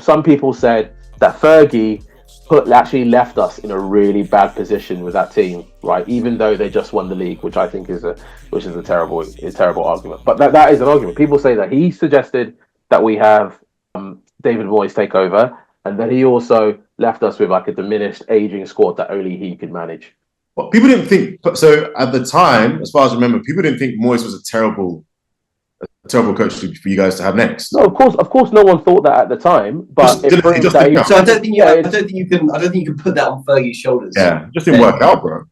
some people said that Fergie actually left us in a really bad position with that team, right? Even though they just won the league, which I think is a terrible argument. But that is an argument. People say that he suggested that we have David Moyes take over, and then he also left us with like a diminished aging squad that only he could manage. But people didn't think so at the time, as far as I remember. People didn't think Moyes was a terrible coach for you guys to have next. No, of course, no one thought that at the time. But so I don't think you can put that on Fergie's shoulders. Yeah, just didn't work out, bro.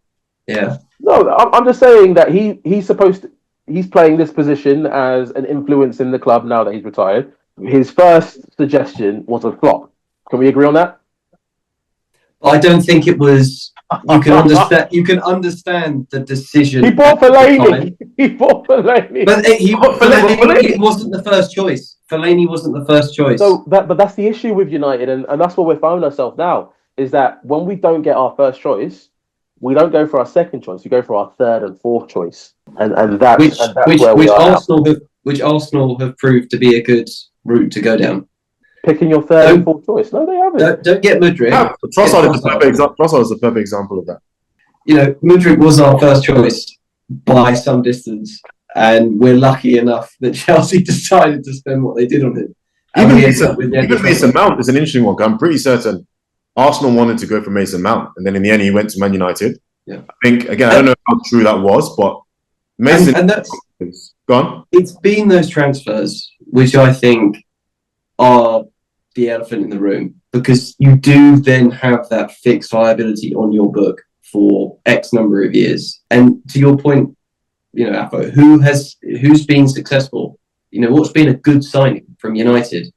Yeah. No, I'm just saying that he's playing this position as an influence in the club now that he's retired. His first suggestion was a flop. Can we agree on that? I don't think it was. You can understand the decision. He bought Fellaini. But Fellaini wasn't the first choice. Fellaini wasn't the first choice. So but that's the issue with United, and that's what we're finding ourselves now. Is that when we don't get our first choice, we don't go for our second choice. We go for our third and fourth choice, and that's where we are. Which Arsenal have proved to be a good route to go down. Picking your third and fourth choice. No, they haven't. Don't get Mudryk. Yeah, Trossard is a perfect example of that. You know, Mudryk was our first choice by some distance, and we're lucky enough that Chelsea decided to spend what they did on him. Even Mason Mount is an interesting one. I'm pretty certain Arsenal wanted to go for Mason Mount, and then in the end he went to Man United. Yeah. I think, again, I don't know how true that was, but Mason... And that's... Gone? It's been those transfers, which I think are the elephant in the room, because you do then have that fixed liability on your book for X number of years. And to your point, you know, Afo, who's been successful? You know, what's been a good signing from United?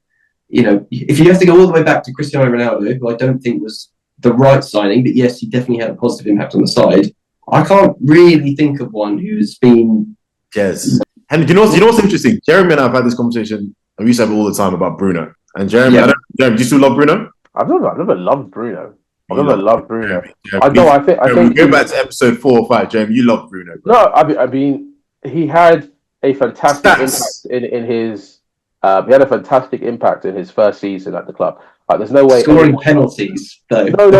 You know, if you have to go all the way back to Cristiano Ronaldo, who I don't think was the right signing, but yes, he definitely had a positive impact on the side. I can't really think of one who's been... Yes. And you know what's interesting? Jeremy and I have had this conversation, and we used to have it all the time about Bruno. And Jeremy, Jeremy, do you still love Bruno? I've never loved Bruno. I've never loved Bruno. Jeremy, I think go back to episode 4 or 5, Jeremy. You love Bruno, bro. No, I mean he had a fantastic impact in his. He had a fantastic impact in his first season at the club. Like, there's no way scoring penalties though. No.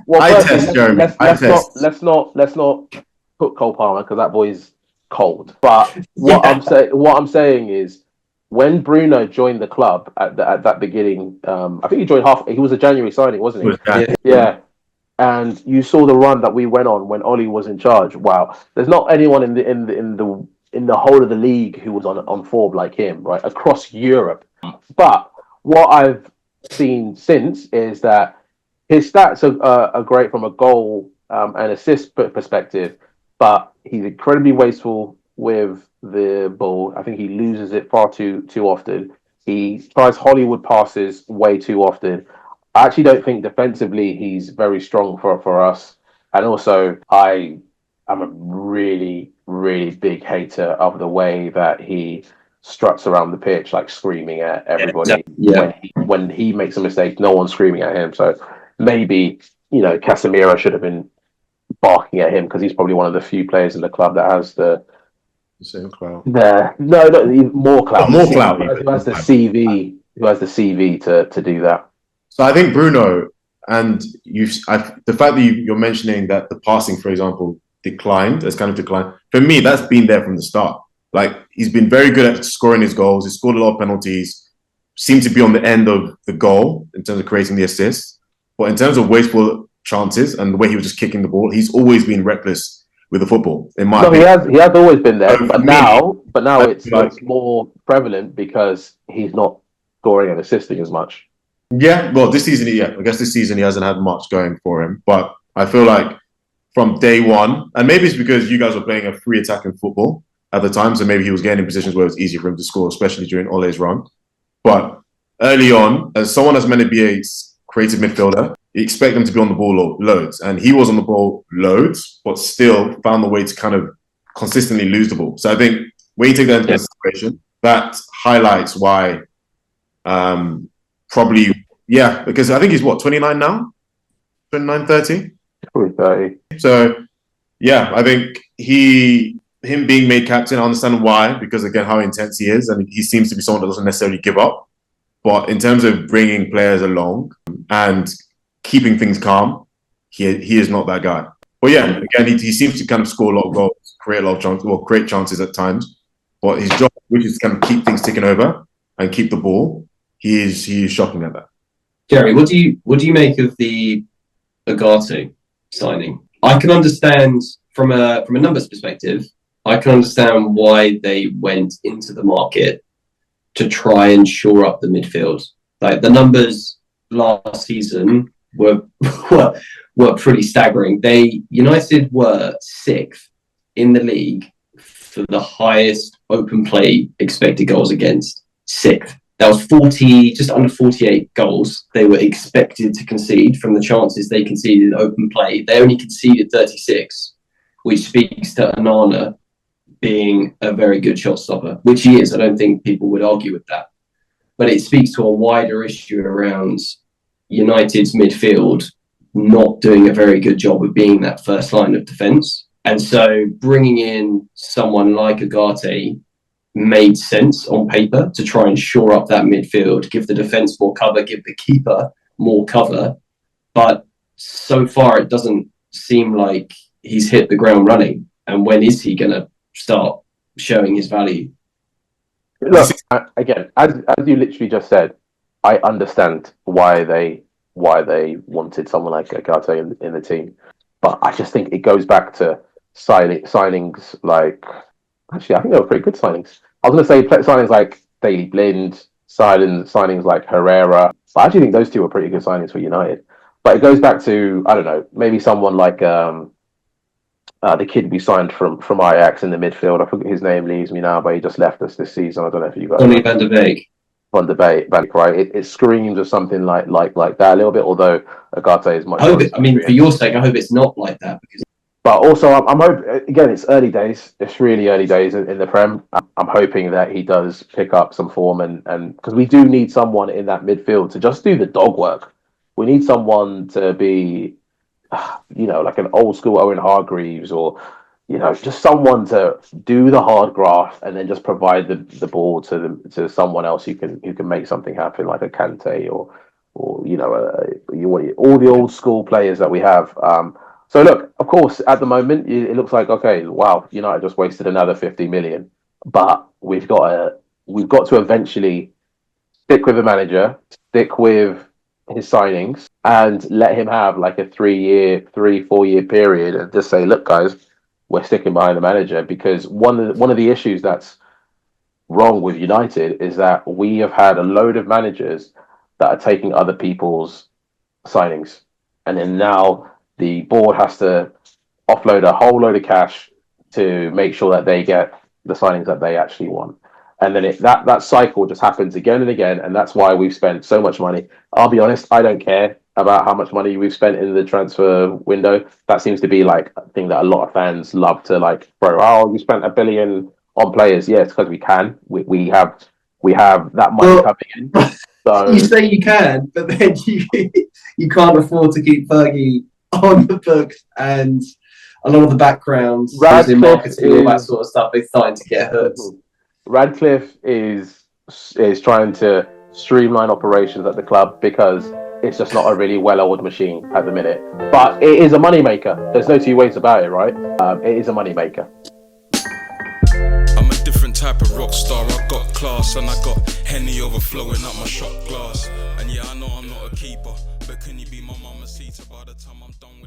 Well, Jeremy. Let's not put Cole Palmer because that boy's cold. But what I'm saying is, when Bruno joined the club at that beginning, I think he joined he was a January signing, wasn't he? Yeah. And you saw the run that we went on when Oli was in charge. Wow, there's not anyone in the whole of the league who was on form like him, right, across Europe. But what I've seen since is that his stats are great from a goal and assist perspective, but he's incredibly wasteful with the ball. I think he loses it far too often. He tries Hollywood passes way too often. I actually don't think defensively he's very strong for us. And also, I'm a really, really big hater of the way that he struts around the pitch, like screaming at everybody. When he makes a mistake, no one's screaming at him. So maybe, you know, Casemiro should have been barking at him because he's probably one of the few players in the club that has the same clout. More clout. Who has the CV to do that. So I think Bruno, and the fact that you're mentioning that the passing, for example, has kind of declined. For me, that's been there from the start. Like, he's been very good at scoring his goals. He's scored a lot of penalties. Seemed to be on the end of the goal in terms of creating the assists. But in terms of wasteful chances and the way he was just kicking the ball, he's always been reckless with the football. In my opinion. He has always been there. But now it's more prevalent because he's not scoring and assisting as much. Yeah, well, this season, I guess this season he hasn't had much going for him. But I feel like from day one, and maybe it's because you guys were playing a free attacking football at the time, so maybe he was getting in positions where it was easier for him to score, especially during Ole's run. But early on, as someone that's meant to be a creative midfielder, you expect him to be on the ball loads. And he was on the ball loads, but still found the way to kind of consistently lose the ball. So I think when you take that into consideration, that highlights why because I think he's 29 now? 29, 30? Probably 30. So, yeah, I think him being made captain, I understand why, because again, how intense he is, and he seems to be someone that doesn't necessarily give up. But in terms of bringing players along and keeping things calm, he is not that guy. But yeah, again, he seems to kind of score a lot of goals, create a lot of chances, well, create chances at times. But his job, which is to kind of keep things ticking over and keep the ball, he is shocking at that. Jerry, what do you make of the Agate signing? I can understand from a numbers perspective. I can understand why they went into the market to try and shore up the midfield. Like the numbers last season were pretty staggering. United were 6th in the league for the highest open play expected goals against. 6th. That was 40, just under 48 goals they were expected to concede from the chances they conceded in open play. They only conceded 36, which speaks to Onana being a very good shot stopper, which he is. I don't think people would argue with that. But it speaks to a wider issue around United's midfield not doing a very good job of being that first line of defence. And so bringing in someone like Agate made sense on paper to try and shore up that midfield, give the defence more cover, give the keeper more cover. But so far, it doesn't seem like he's hit the ground running. And when is he going to start showing his value? Look, again, as you literally just said, I understand why they wanted someone like Agate in the team, but I just think it goes back to signings like. Actually, I think they were pretty good signings. I was going to say signings like Daley Blind, signings like Herrera. But I actually think those two were pretty good signings for United. But it goes back to, I don't know, maybe someone like the kid we signed from Ajax in the midfield. I forget his name, leaves me now, but he just left us this season. I don't know if you guys. Donny van de Beek. Van de Beek, right? It screams of something like that a little bit. Although Agate is much. For your sake, I hope it's not like that because. But also, I'm hoping, again, it's early days. It's really early days in the Prem. I'm hoping that he does pick up some form and because we do need someone in that midfield to just do the dog work. We need someone to be, like an old school Owen Hargreaves or, just someone to do the hard graft and then just provide the ball to someone else who can make something happen, like a Kante or all the old school players that we have. So look, of course, at the moment, it looks like, okay, wow, United just wasted another 50 million. But we've got to eventually stick with the manager, stick with his signings, and let him have like a 4 year period, and just say, look, guys, we're sticking behind the manager. Because one of the issues that's wrong with United is that we have had a load of managers that are taking other people's signings, and then now the board has to offload a whole load of cash to make sure that they get the signings that they actually want. And then that cycle just happens again and again. And that's why we've spent so much money. I'll be honest, I don't care about how much money we've spent in the transfer window. That seems to be like a thing that a lot of fans love to like throw. Oh, you spent $1 billion on players. Yeah, it's because we can. We have that money coming in. So you say you can, but then you can't afford to keep Fergie on the books, and a lot of the backgrounds in marketing, all that sort of stuff, is starting to get hurt. Radcliffe is trying to streamline operations at the club because it's just not a really well-oiled machine at the minute. But it is a moneymaker. There's no two ways about it, right? It is a moneymaker. I'm a different type of rock star. I got class and I got Henny overflowing up my shot glass. And yeah, I know I'm not a keeper, but can you be my mama's seater by the time I'm done with